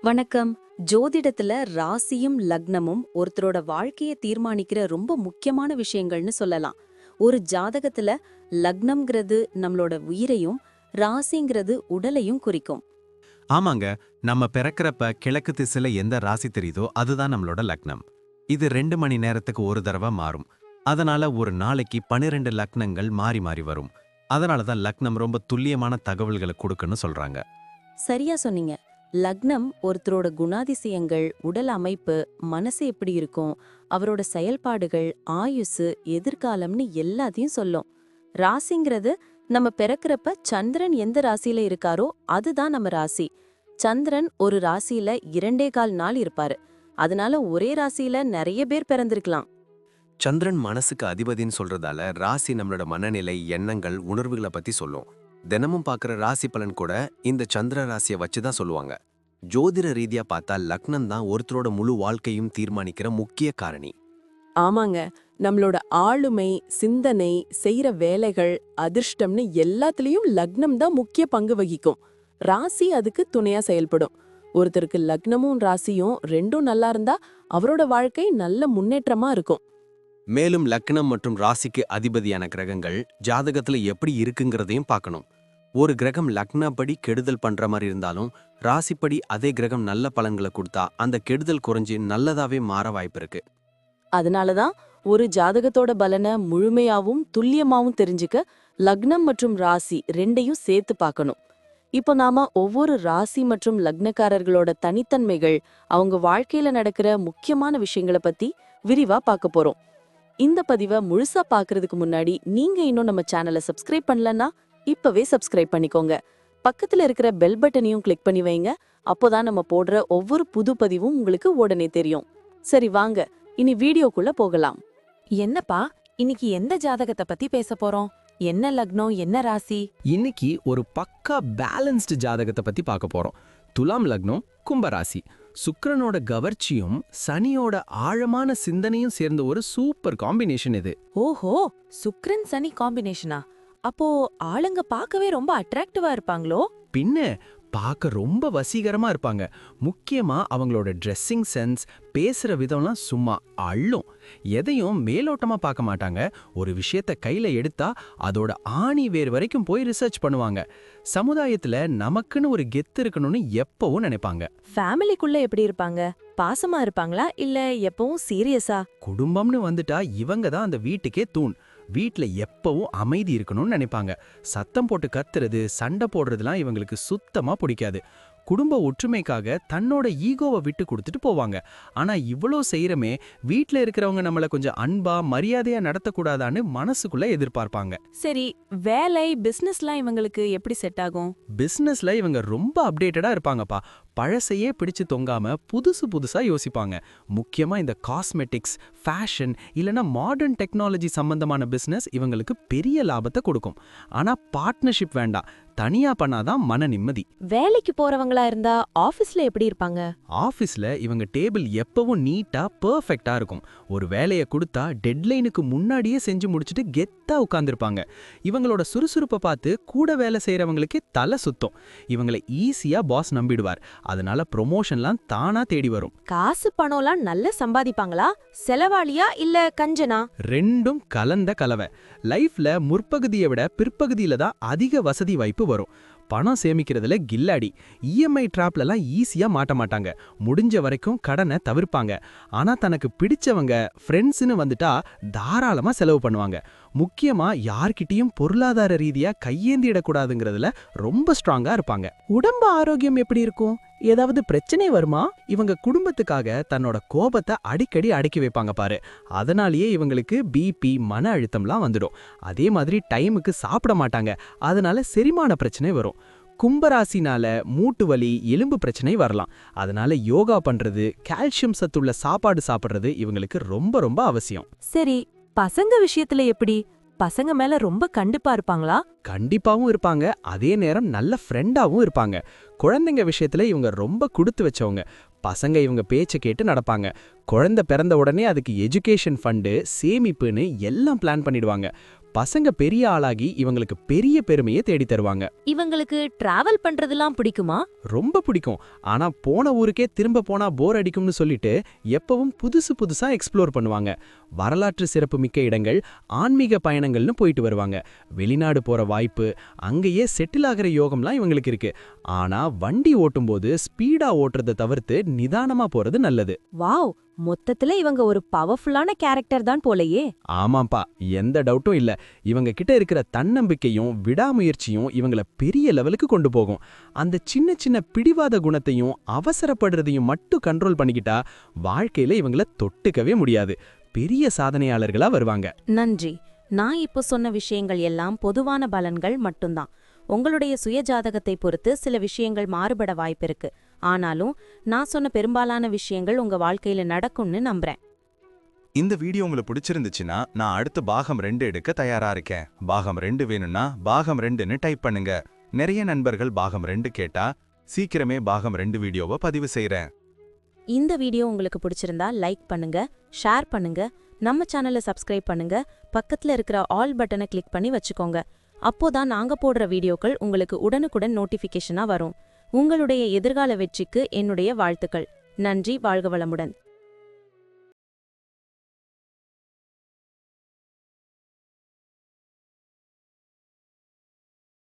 வணக்கம். ஜோதிடத்துல ராசியும் லக்னமும் ஒருத்தரோட வாழ்க்கைய தீர்மானிக்கிற ரொம்ப முக்கியமான விஷயங்கள்னு சொல்லலாம். ஒரு ஜாதகத்துல லக்னம்ங்கிறது நம்மளோட உயிரையும், ராசிங்கிறது உடலையும் குறிக்கும். ஆமாங்க. நம்ம பிறக்கறப்ப கிழக்கு திசையில எந்த ராசி தெரியுதோ அதுதான் நம்மளோட லக்னம். இது 2 மணி நேரத்துக்கு ஒரு தடவை மாறும். அதனால ஒரு நாளைக்கு 12 லக்னங்கள் மாறி மாறி வரும். அதனால தான் லக்னம் ரொம்ப துல்லியமான தகவல்களை கொடுக்குன்னு சொல்றாங்க. சரியா சொன்னீங்க. லக்னம் ஒருத்தரோட குணாதிசயங்கள், உடல் அமைப்பு, மனசு எப்படி இருக்கும், அவரோட செயல்பாடுகள், ஆயுசு, எதிர்காலம்னு எல்லாத்தையும் சொல்லும். ராசிங்கிறது நம்ம பிறக்கறப்ப சந்திரன் எந்த ராசியில இருக்காரோ அதுதான் நம்ம ராசி. சந்திரன் ஒரு ராசியில 2.25 நாள் இருப்பாரு. அதனால ஒரே ராசியில நிறைய பேர் பிறந்திருக்கலாம். சந்திரன் மனசுக்கு அதிபதின்னு சொல்றதால ராசி நம்மளோட மனநிலை, எண்ணங்கள், உணர்வுகளை பத்தி சொல்லும். தினமும் பார்க்குற ராசி பலன் கூட இந்த சந்திர ராசியை வச்சு தான் சொல்லுவாங்க. ஜோதிட ரீதியா பார்த்தா லக்னம் தான் ஒருத்தரோட முழு வாழ்க்கையும் தீர்மானிக்கிற முக்கிய காரணி. ஆமாங்க. நம்மளோட ஆளுமை, சிந்தனை, செய்யற வேலைகள், அதிர்ஷ்டம்னு எல்லாத்துலயும் லக்னம் தான் முக்கிய பங்கு வகிக்கும். ராசி அதுக்கு துணையா செயல்படும். ஒருத்தருக்கு லக்னமும் ராசியும் ரெண்டும் நல்லா இருந்தா அவரோட வாழ்க்கை நல்ல முன்னேற்றமா இருக்கும். மேலும் லக்னம் மற்றும் ராசிக்கு அதிபதியான கிரகங்கள் ஜாதகத்துல எப்படி இருக்குங்கிறதையும் பார்க்கணும். ஒரு கிரகம் லக்னப்படி கெடுதல் பண்ற மாதிரி இருந்தாலும் ராசிப்படி அதே கிரகம் நல்ல பலன்களை கொடுத்தா அந்த கெடுதல் குறைஞ்சு நல்லதாவே மாற வாய்ப்பு இருக்கு. அதனாலதான் ஒரு ஜாதகத்தோட பலனை முழுமையாவும் துல்லியமாவும் தெரிஞ்சுக்க லக்னம் மற்றும் ராசி ரெண்டையும் சேர்த்து பார்க்கணும். இப்போ நாம ஒவ்வொரு ராசி மற்றும் லக்னக்காரர்களோட தனித்தன்மைகள், அவங்க வாழ்க்கையில நடக்கிற முக்கியமான விஷயங்களை பத்தி விரிவா பார்க்க போறோம். இந்த பதிவை முழுசா பார்க்கறதுக்கு முன்னாடி நீங்க இன்னும் நம்ம சேனலை சப்ஸ்கிரைப் பண்ணலன்னா இப்பவே சப்ஸ்கிரைப் பண்ணிக்கோங்க. பக்கத்துல இருக்கிற பெல் பட்டனையும் கிளிக் பண்ணி வைங்க. அப்போதான் நம்ம போடுற ஒவ்வொரு புது பதிவும் உங்களுக்கு உடனே தெரியும். சரி வாங்க, இனி வீடியோக்குள்ள போகலாம். என்னப்பா, இன்னைக்கு எந்த ஜாதகத்தை பத்தி பேச போறோம்? என்ன லக்னம், என்ன ராசி? இன்னைக்கு ஒரு பக்கா பேலன்ஸ்டு ஜாதகத்தை பத்தி பார்க்க போறோம். துலாம் லக்னம், கும்பராசி. சுக்கிரனோட கவர்ச்சியும் சனியோட ஆழமான சிந்தனையும் சேர்ந்த ஒரு சூப்பர் காம்பினேஷன் இது. ஓஹோ, சுக்கிரன் சனி காம்பினேஷனா? அப்போ ஆளுங்க பார்க்கவே ரொம்ப அட்ராக்டிவா இருப்பாங்களோ? பின்ன பார்க்க ரொம்ப வசீகரமா இருப்பாங்க. முக்கியமா அவங்களோட ட்ரெஸ்ஸிங் சென்ஸ், பேசுற விதம்லாம் சும்மா அள்ளும். எதையும் மேலோட்டமா பார்க்க மாட்டாங்க. ஒரு விஷயத்த கையில எடுத்தா அதோட ஆணி வேர் வரைக்கும் போய் ரிசர்ச் பண்ணுவாங்க. சமுதாயத்துல நமக்குன்னு ஒரு கெத்து இருக்கணும்னு எப்பவும் நினைப்பாங்க. ஃபேமிலிக்குள்ள எப்படி இருப்பாங்க? பாசமா இருப்பாங்களா இல்ல எப்பவும் சீரியஸா? குடும்பம்னு வந்துட்டா இவங்க தான் அந்த வீட்டுக்கே தூண். வீட்ல எப்பவும் அமைதி இருக்கணும்னு நினைப்பாங்க. சத்தம் போட்டு கத்துறது, சண்டை போடுறதுலாம் இவங்களுக்கு சுத்தமா பிடிக்காது. குடும்ப ஒற்றுமைக்காக தன்னோட ஈகோவை விட்டு கொடுத்துட்டு போவாங்க. ஆனா இவ்வளோ செய்யறமே வீட்ல இருக்கிறவங்க நம்மள கொஞ்சம் அன்பா, மரியாதையா நடத்தக்கூடாதான்னு மனசுக்குள்ள எதிர்பார்ப்பாங்க. சரி, வேலை, பிசினஸ்லாம் இவங்களுக்கு எப்படி செட் ஆகும்? பிசினஸ்ல இவங்க ரொம்ப அப்டேட்டடா இருப்பாங்கப்பா. பழசையே பிடிச்சு தொங்காம புதுசு புதுசா யோசிப்பாங்க. முக்கியமா இந்த காஸ்மெட்டிக்ஸ், ஃபேஷன் இல்லனா மாடர்ன் டெக்னாலஜி சம்பந்தமான பிசினஸ் இவங்களுக்கு பெரிய லாபத்தை கொடுக்கும். ஆனா பார்ட்னர்ஷிப் வேண்டாம், தனியா பண்ணாதான் மன நிம்மதி. வேலைக்கு போறவங்களா இருந்தா ஆபீஸ்ல எப்படி இருப்பாங்க? ஆபீஸ்ல இவங்க டேபிள் எப்பவும் நீட்டா பெர்ஃபெக்ட்டா இருக்கும். ஒரு வேலையை கொடுத்தா டெட்லைனுக்கு முன்னாடியே செஞ்சு முடிச்சுட்டு கெத்தா உட்கார்ந்திருப்பாங்க. இவங்களோட சுறுசுறுப்பை பார்த்து கூட வேலை செய்யறவங்களுக்கே தலை சுத்தம். இவங்களை ஈஸியா பாஸ் நம்பிடுவார். அதனால ப்ரொமோஷன்லாம் தானா தேடி வரும். காசு பணம்லாம் நல்ல சம்பாதிப்பாங்களா? செலவாளியா இல்ல கஞ்சனா? ரெண்டும் கலந்த கலவை. லைஃப்ல முற்பகுதியை விட பிற்பகுதியில தான் அதிக வசதி வாய்ப்பு வரும். பணம் சேமிக்கிறதுல கில்லாடி. இஎம்ஐ டிராப்லலாம் ஈஸியா மாட்ட மாட்டாங்க. முடிஞ்ச வரைக்கும் கடனை தவிர்ப்பாங்க. ஆனா தனக்கு பிடிச்சவங்க, ஃப்ரெண்ட்ஸ்னு வந்துட்டா தாராளமா செலவு பண்ணுவாங்க. முக்கியமா யார்கிட்டயும் பொருளாதார ரீதியா கையேந்திடக்கூடாதுங்கிறதுல ரொம்ப ஸ்ட்ராங்கா இருப்பாங்க. உடம்பு ஆரோக்கியம் எப்படி இருக்கும்? ஏதாவது பிரச்சனை வருமா? இவங்க குடும்பத்துக்காக தன்னோட கோபத்தை அடிக்கடி அடக்கி வைப்பாங்க பாரு. அதனாலேயே இவங்களுக்கு பிபி, மன அழுத்தம்லாம் வந்துடும். அதே மாதிரி டைமுக்கு சாப்பிட மாட்டாங்க. அதனால செரிமான பிரச்சனை வரும். கும்பராசினால மூட்டு வலி, எலும்பு பிரச்சனை வரலாம். அதனால யோகா பண்றது, கால்சியம் சத்துள்ள சாப்பாடு சாப்பிடுறது இவங்களுக்கு ரொம்ப ரொம்ப அவசியம். சரி, பசங்க விஷயத்துல எப்படி? பசங்க மேல ரொம்ப கண்டிப்பா இருப்பாங்களா? கண்டிப்பாவும் இருப்பாங்க. அதே நேரம் நல்ல ஃப்ரெண்டாவும் இருப்பாங்க. குழந்தைங்க விஷயத்துல இவங்க ரொம்ப கொடுத்து வச்சவங்க. பசங்க இவங்க பேச்சை கேட்டு நடப்பாங்க. குழந்தை பிறந்த உடனே அதுக்கு எஜுகேஷன் ஃபண்டு, சேமிப்புன்னு எல்லாம் பிளான் பண்ணிடுவாங்க. பசங்க பெரிய ஆளாகி இவங்களுக்கு பெரிய பெருமையை தேடி தருவாங்க. இவங்களுக்கு டிராவல் பண்றதெல்லாம் பிடிக்குமா? ரொம்ப பிடிக்கும். ஆனா போன ஊருக்கே திரும்ப போனா போர் அடிக்கும்னு சொல்லிட்டு எப்பவும் புதுசு புதுசா எக்ஸ்ப்ளோர் பண்ணுவாங்க. வரலாற்று சிறப்பு மிக்க இடங்கள், ஆன்மீக பயணங்கள்னு போயிட்டு வருவாங்க. வெளிநாடு போற வாய்ப்பு, அங்கேயே செட்டில் ஆகிற யோகம்லாம் இவங்களுக்கு இருக்கு. ஆனா வண்டி ஓட்டும்போது ஸ்பீடா ஓட்டுறதை தவிர்த்து நிதானமா போறது நல்லது. வாவ், மொத்தத்துல இவங்க ஒரு பவர்ஃபுல்லான கேரக்டர் தான் போலயே. ஆமாப்பா, எந்த டவுட்டும் இல்ல. இவங்க கிட்ட இருக்கிற தன்னம்பிக்கையும் விடாமுயற்சியும் இவங்கள பெரிய லெவலுக்கு கொண்டு போகும். அந்த சின்ன சின்ன பிடிவாத குணத்தையும் அவசரப்படுறதையும் மட்டும் கண்ட்ரோல் பண்ணிக்கிட்டா வாழ்க்கையில இவங்கள தொட்டுக்கவே முடியாது. பெரிய சாதனையாளர்களா வருவாங்க. நன்றி. நான் இப்போ சொன்ன விஷயங்கள் எல்லாம் பொதுவான பலன்கள் மட்டும்தான். உங்களுடைய சுய ஜாதகத்தை பொறுத்து சில விஷயங்கள் மாறுபட வாய்ப்பிருக்கு. ஆனாலும் நான் சொன்ன பெரும்பாலான விஷயங்கள் உங்க வாழ்க்கையில நடக்கும்னு நம்புறேன். இந்த வீடியோ உங்களுக்கு பிடிச்சிருந்துச்சுன்னா நான் அடுத்து பாகம் 2 எடுக்க தயாரா இருக்கேன். பாகம் 2 வேணும்னா பாகம் 2ன்னு டைப் பண்ணுங்க. நிறைய நண்பர்கள் பாகம் 2 கேட்டா சீக்கிரமே பாகம் 2 வீடியோவை பதிவு செய்றேன். இந்த வீடியோ உங்களுக்கு பிடிச்சிருந்தா லைக் பண்ணுங்க, ஷேர் பண்ணுங்க, நம்ம சேனலை சப்ஸ்கிரைப் பண்ணுங்க, பக்கத்துல இருக்கிற ஆல் பட்டனை கிளிக் பண்ணி வச்சுக்கோங்க. அப்போதான் நாங்க போடுற வீடியோக்கள் உங்களுக்கு உடனுக்குடன் நோட்டிஃபிகேஷனா வரும். உங்களுடைய எதிர்கால வெற்றிக்கு என்னுடைய வாழ்த்துக்கள். நன்றி. வாழ்க வளமுடன்.